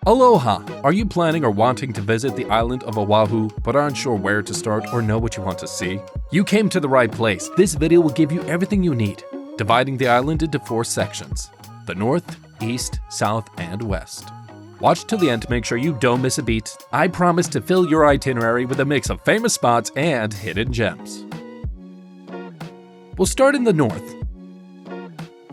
Aloha! Are you planning or wanting to visit the island of Oahu but aren't sure where to start or know what you want to see? You came to the right place. This video will give you everything you need, dividing the island into 4 sections: the north, east, south, and west. Watch till the end to make sure you don't miss a beat. I promise to fill your itinerary with a mix of famous spots and hidden gems. We'll start in the north,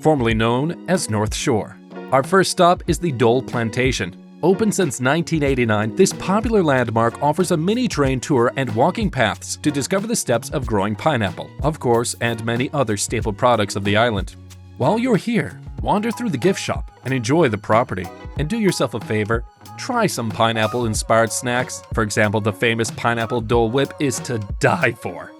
formerly known as North Shore. Our first stop is the Dole Plantation. Open since 1989, this popular landmark offers a mini train tour and walking paths to discover the steps of growing pineapple, of course, and many other staple products of the island. While you're here, wander through the gift shop and enjoy the property. And do yourself a favor, try some pineapple-inspired snacks. For example, the famous pineapple Dole Whip is to die for.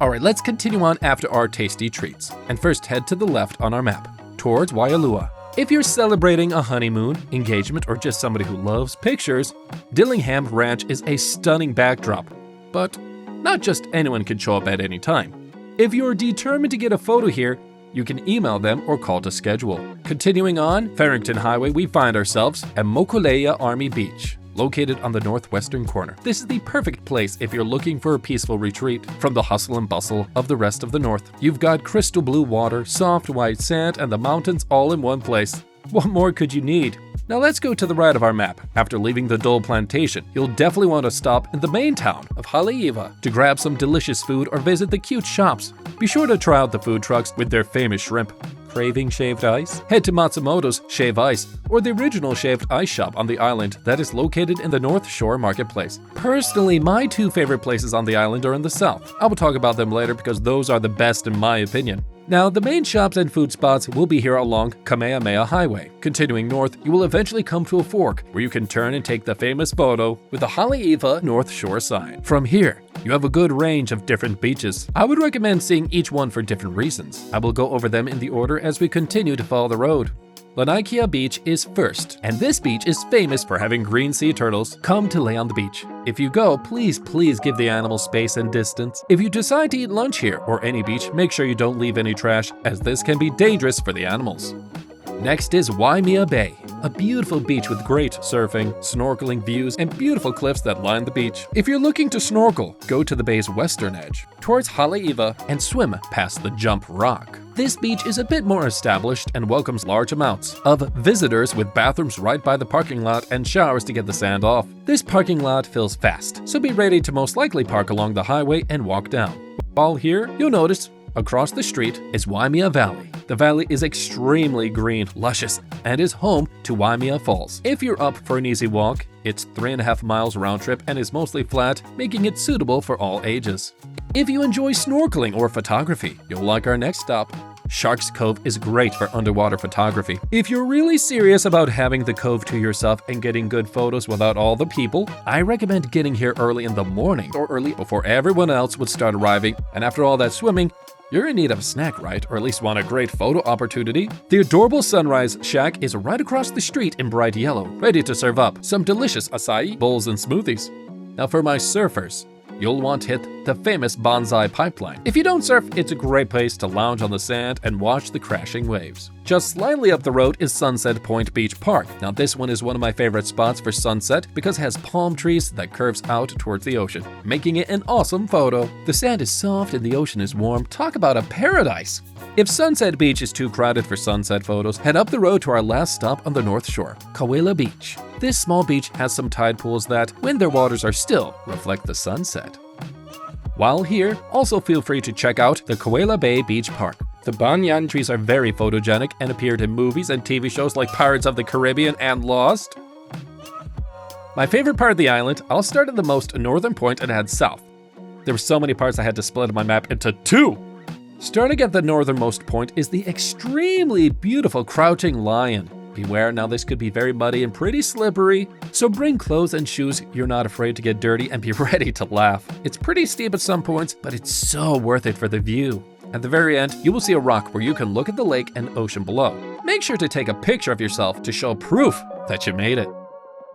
Alright, let's continue on after our tasty treats. And first head to the left on our map, towards Waialua. If you're celebrating a honeymoon, engagement, or just somebody who loves pictures, Dillingham Ranch is a stunning backdrop. But not just anyone can show up at any time. If you're determined to get a photo here, you can email them or call to schedule. Continuing on Farrington Highway, we find ourselves at Mokuleia Army Beach, located on the northwestern corner. This is the perfect place if you're looking for a peaceful retreat from the hustle and bustle of the rest of the north. You've got crystal blue water, soft white sand, and the mountains all in one place. What more could you need? Now let's go to the right of our map. After leaving the Dole Plantation, you'll definitely want to stop in the main town of Haleiwa to grab some delicious food or visit the cute shops. Be sure to try out the food trucks with their famous shrimp. Craving shaved ice? Head to Matsumoto's Shave Ice, or the original shaved ice shop on the island that is located in the North Shore Marketplace. Personally, my 2 favorite places on the island are in the south. I will talk about them later because those are the best in my opinion. Now, the main shops and food spots will be here along Kamehameha Highway. Continuing north, you will eventually come to a fork where you can turn and take the famous photo with the Haleiwa North Shore sign. From here, you have a good range of different beaches. I would recommend seeing each one for different reasons. I will go over them in the order as we continue to follow the road. Lanaikia Beach is first, and this beach is famous for having green sea turtles come to lay on the beach. If you go, please give the animals space and distance. If you decide to eat lunch here or any beach, make sure you don't leave any trash, as this can be dangerous for the animals. Next is Waimea Bay, a beautiful beach with great surfing, snorkeling views, and beautiful cliffs that line the beach. If you're looking to snorkel, go to the bay's western edge, towards Haleiwa, and swim past the Jump Rock. This beach is a bit more established and welcomes large amounts of visitors with bathrooms right by the parking lot and showers to get the sand off. This parking lot fills fast, so be ready to most likely park along the highway and walk down. While here, you'll notice across the street is Waimea Valley. The valley is extremely green, luscious, and is home to Waimea Falls. If you're up for an easy walk, it's 3.5 miles round trip and is mostly flat, making it suitable for all ages. If you enjoy snorkeling or photography, you'll like our next stop. Sharks Cove is great for underwater photography. If you're really serious about having the cove to yourself and getting good photos without all the people, I recommend getting here early in the morning or early before everyone else would start arriving. And after all that swimming, you're in need of a snack, right? Or at least want a great photo opportunity? The adorable Sunrise Shack is right across the street in bright yellow, ready to serve up some delicious acai bowls and smoothies. Now for my surfers, you'll want to hit the famous Bonsai Pipeline. If you don't surf, it's a great place to lounge on the sand and watch the crashing waves. Just slightly up the road is Sunset Point Beach Park. Now this one is one of my favorite spots for sunset because it has palm trees that curves out towards the ocean, making it an awesome photo. The sand is soft and the ocean is warm. Talk about a paradise! If Sunset Beach is too crowded for sunset photos, head up the road to our last stop on the North Shore, Kauela Beach. This small beach has some tide pools that, when their waters are still, reflect the sunset. While here, also feel free to check out the Kauela Bay Beach Park. The banyan trees are very photogenic and appeared in movies and TV shows like Pirates of the Caribbean and Lost. My favorite part of the island, I'll start at the most northern point and head south. There were so many parts I had to split my map into 2. Starting at the northernmost point is the extremely beautiful Crouching Lion. Beware, now this could be very muddy and pretty slippery, so bring clothes and shoes you're not afraid to get dirty and be ready to laugh. It's pretty steep at some points, but it's so worth it for the view. At the very end, you will see a rock where you can look at the lake and ocean below. Make sure to take a picture of yourself to show proof that you made it.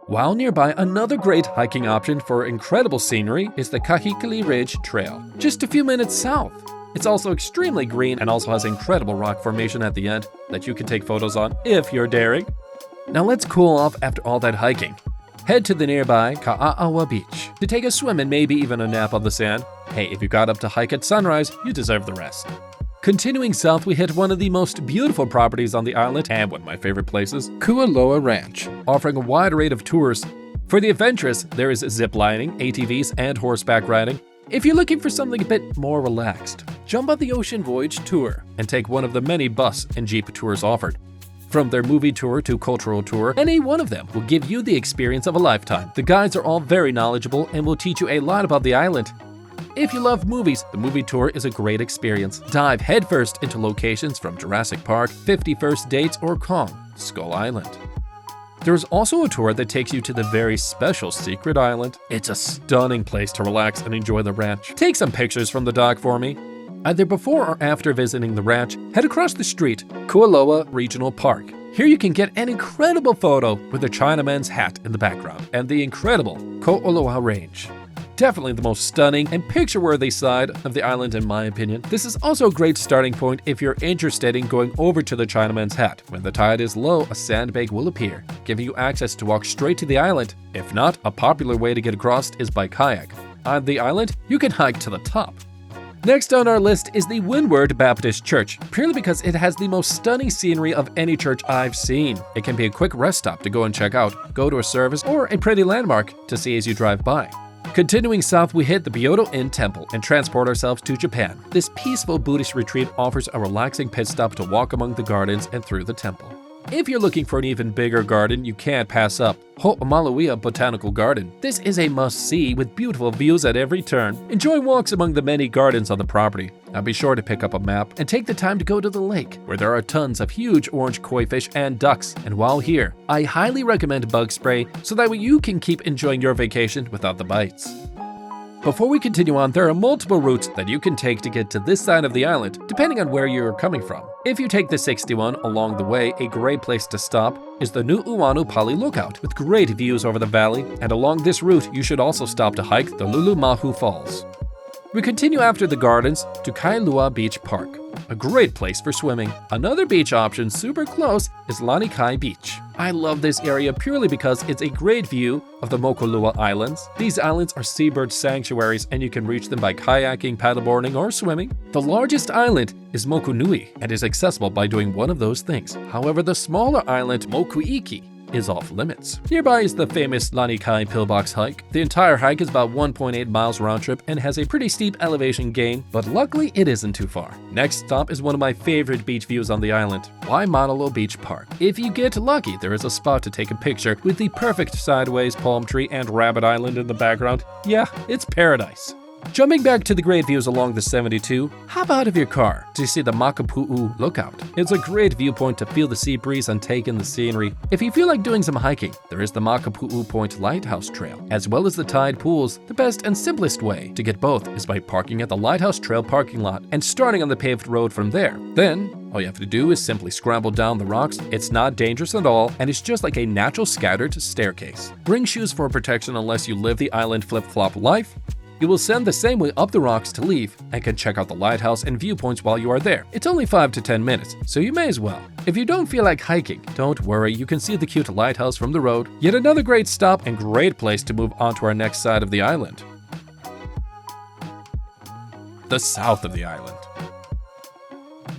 While nearby, another great hiking option for incredible scenery is the Kahikili Ridge Trail, just a few minutes south. It's also extremely green and also has incredible rock formation at the end that you can take photos on if you're daring. Now let's cool off after all that hiking. Head to the nearby Ka'aawa Beach to take a swim and maybe even a nap on the sand. Hey, if you got up to hike at sunrise, you deserve the rest. Continuing south, we hit one of the most beautiful properties on the island and one of my favorite places, Kualoa Ranch, offering a wide array of tours. For the adventurous, there is zip lining, ATVs, and horseback riding. If you're looking for something a bit more relaxed, jump on the Ocean Voyage Tour and take one of the many bus and jeep tours offered. From their movie tour to cultural tour, any one of them will give you the experience of a lifetime. The guides are all very knowledgeable and will teach you a lot about the island. If you love movies, the movie tour is a great experience. Dive headfirst into locations from Jurassic Park, 50 First Dates, or Kong, Skull Island. There is also a tour that takes you to the very special Secret Island. It's a stunning place to relax and enjoy the ranch. Take some pictures from the dock for me. Either before or after visiting the ranch, head across the street, Kualoa Regional Park. Here you can get an incredible photo with the Chinaman's hat in the background and the incredible Ko'oloha Range. Definitely the most stunning and picture-worthy side of the island in my opinion. This is also a great starting point if you're interested in going over to the Chinaman's Hat. When the tide is low, a sandbank will appear, giving you access to walk straight to the island. If not, a popular way to get across is by kayak. On the island, you can hike to the top. Next on our list is the Windward Baptist Church, purely because it has the most stunning scenery of any church I've seen. It can be a quick rest stop to go and check out, go to a service, or a pretty landmark to see as you drive by. Continuing south, we hit the Byodo Inn Temple and transport ourselves to Japan. This peaceful Buddhist retreat offers a relaxing pit stop to walk among the gardens and through the temple. If you're looking for an even bigger garden, you can't pass up Ho'omaluia Botanical Garden. This is a must-see with beautiful views at every turn. Enjoy walks among the many gardens on the property. Now be sure to pick up a map and take the time to go to the lake, where there are tons of huge orange koi fish and ducks. And while here, I highly recommend bug spray so that way you can keep enjoying your vacation without the bites. Before we continue on, there are multiple routes that you can take to get to this side of the island, depending on where you're coming from. If you take the 61 along the way, a great place to stop is the Nu'uanu Pali Lookout, with great views over the valley, and along this route you should also stop to hike the Lulumahu Falls. We continue after the gardens to Kailua Beach Park, a great place for swimming. Another beach option super close is Lanikai Beach. I love this area purely because it's a great view of the Mokulua Islands. These islands are seabird sanctuaries and you can reach them by kayaking, paddleboarding, or swimming. The largest island is Mokunui and is accessible by doing one of those things. However, the smaller island Mokuiki is off limits. Nearby is the famous Lanikai Pillbox hike. The entire hike is about 1.8 miles round trip and has a pretty steep elevation gain, but luckily it isn't too far. Next stop is one of my favorite beach views on the island, Waimanalo Beach Park. If you get lucky, there is a spot to take a picture with the perfect sideways palm tree and rabbit island in the background. Yeah, it's paradise. Jumping back to the great views along the 72, hop out of your car to see the Makapu'u Lookout. It's a great viewpoint to feel the sea breeze and take in the scenery. If you feel like doing some hiking, there is the Makapu'u Point Lighthouse Trail, as well as the tide pools. The best and simplest way to get both is by parking at the Lighthouse Trail parking lot and starting on the paved road from there. Then, all you have to do is simply scramble down the rocks. It's not dangerous at all, and it's just like a natural scattered staircase. Bring shoes for protection unless you live the island flip-flop life. You will send the same way up the rocks to leave and can check out the lighthouse and viewpoints while you are there. It's only 5 to 10 minutes, so you may as well. If you don't feel like hiking, don't worry, you can see the cute lighthouse from the road. Yet another great stop and great place to move on to our next side of the island. The south of the island.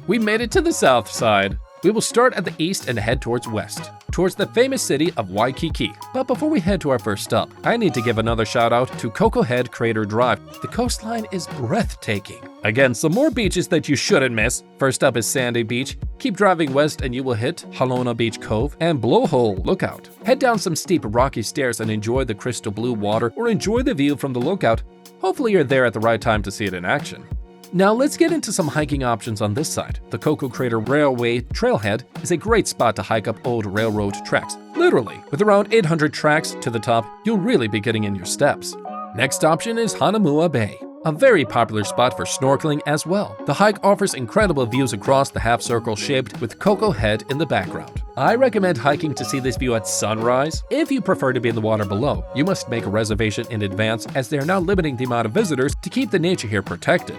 We made it to the south side. We will start at the east and head towards west, towards the famous city of Waikiki. But before we head to our first stop, I need to give another shout out to Coco Head Crater Drive. The coastline is breathtaking. Again, some more beaches that you shouldn't miss. First up is Sandy Beach. Keep driving west and you will hit Halona Beach Cove and Blowhole Lookout. Head down some steep rocky stairs and enjoy the crystal blue water or enjoy the view from the lookout. Hopefully you're there at the right time to see it in action. Now let's get into some hiking options on this side. The Coco Crater Railway Trailhead is a great spot to hike up old railroad tracks. Literally, with around 800 tracks to the top, you'll really be getting in your steps. Next option is Hanamua Bay, a very popular spot for snorkeling as well. The hike offers incredible views across the half circle shaped with Coco Head in the background. I recommend hiking to see this view at sunrise. If you prefer to be in the water below, you must make a reservation in advance as they are now limiting the amount of visitors to keep the nature here protected.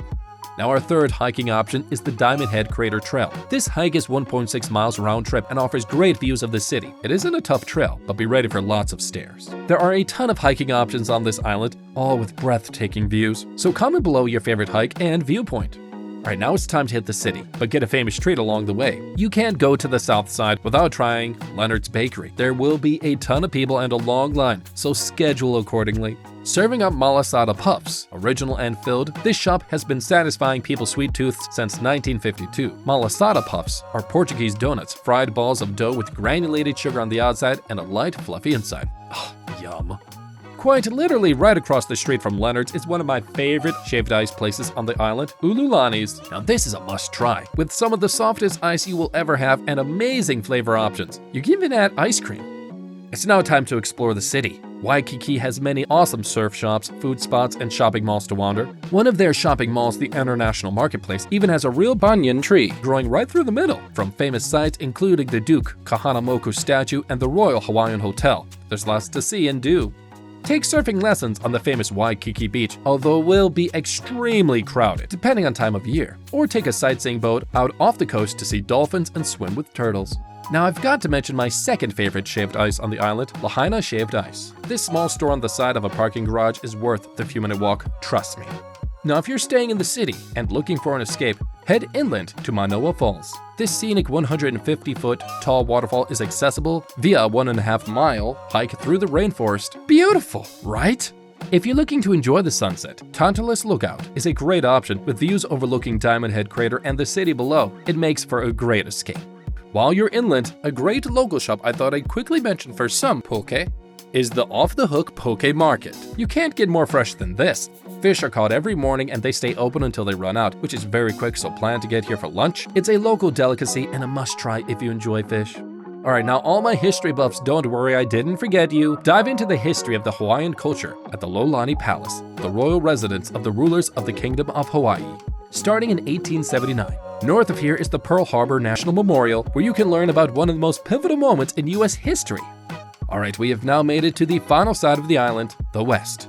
Now our third hiking option is the Diamond Head Crater Trail. This hike is 1.6 miles round trip and offers great views of the city. It isn't a tough trail, but be ready for lots of stairs. There are a ton of hiking options on this island, all with breathtaking views. So comment below your favorite hike and viewpoint. Alright, now it's time to hit the city, but get a famous treat along the way. You can't go to the south side without trying Leonard's Bakery. There will be a ton of people and a long line, so schedule accordingly. Serving up malasada puffs, original and filled, this shop has been satisfying people's sweet tooths since 1952. Malasada puffs are Portuguese donuts, fried balls of dough with granulated sugar on the outside and a light, fluffy inside. Oh, yum. Quite literally right across the street from Leonard's is one of my favorite shaved ice places on the island, Ululani's. Now this is a must try, with some of the softest ice you will ever have and amazing flavor options. You can even add ice cream. It's now time to explore the city. Waikiki has many awesome surf shops, food spots, and shopping malls to wander. One of their shopping malls, the International Marketplace, even has a real banyan tree growing right through the middle, from famous sites including the Duke Kahanamoku statue and the Royal Hawaiian Hotel. There's lots to see and do. Take surfing lessons on the famous Waikiki beach, although it will be extremely crowded, depending on time of year. Or take a sightseeing boat out off the coast to see dolphins and swim with turtles. Now I've got to mention my second favorite shaved ice on the island, Lahaina Shaved Ice. This small store on the side of a parking garage is worth the few-minute walk, trust me. Now if you're staying in the city and looking for an escape, head inland to Manoa Falls. This scenic 150-foot tall waterfall is accessible via a 1.5-mile hike through the rainforest. Beautiful, right? If you're looking to enjoy the sunset, Tantalus Lookout is a great option with views overlooking Diamond Head Crater and the city below. It makes for a great escape. While you're inland, a great local shop I thought I'd quickly mention for some poke is the Off the Hook Poke Market. You can't get more fresh than this. Fish are caught every morning and they stay open until they run out, which is very quick, so plan to get here for lunch. It's a local delicacy and a must-try if you enjoy fish. Alright, now all my history buffs, don't worry, I didn't forget you. Dive into the history of the Hawaiian culture at the Lolani Palace, the royal residence of the rulers of the Kingdom of Hawaii. Starting in 1879, north of here is the Pearl Harbor National Memorial, where you can learn about one of the most pivotal moments in US history. Alright, we have now made it to the final side of the island, the west.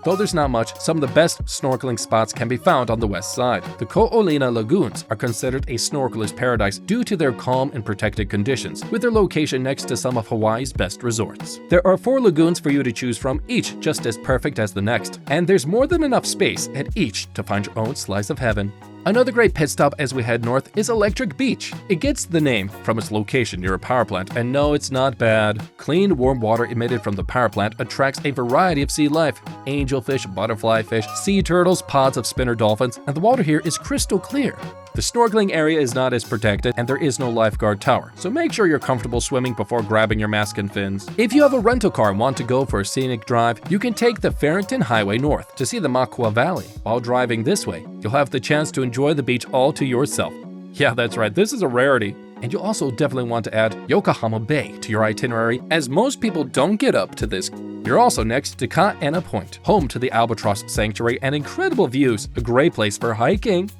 Though there's not much, some of the best snorkeling spots can be found on the west side. The Ko'olina Lagoons are considered a snorkeler's paradise due to their calm and protected conditions, with their location next to some of Hawaii's best resorts. There are 4 lagoons for you to choose from, each just as perfect as the next, and there's more than enough space at each to find your own slice of heaven. Another great pit stop as we head north is Electric Beach. It gets the name from its location near a power plant, and no, it's not bad. Clean, warm water emitted from the power plant attracts a variety of sea life: angelfish, butterfly fish, sea turtles, pods of spinner dolphins, and the water here is crystal clear. The snorkeling area is not as protected, and there is no lifeguard tower, so make sure you're comfortable swimming before grabbing your mask and fins. If you have a rental car and want to go for a scenic drive, you can take the Farrington Highway north to see the Makua Valley. While driving this way, you'll have the chance to enjoy the beach all to yourself. Yeah, that's right, this is a rarity. And you'll also definitely want to add Yokohama Bay to your itinerary, as most people don't get up to this. You're also next to Ka'ena Point, home to the Albatross Sanctuary and incredible views, a great place for hiking.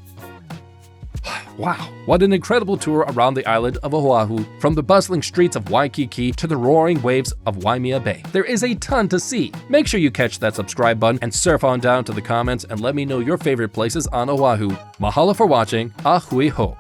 Wow, what an incredible tour around the island of Oahu, from the bustling streets of Waikiki to the roaring waves of Waimea Bay. There is a ton to see. Make sure you catch that subscribe button and surf on down to the comments and let me know your favorite places on Oahu. Mahalo for watching. Ahui ho.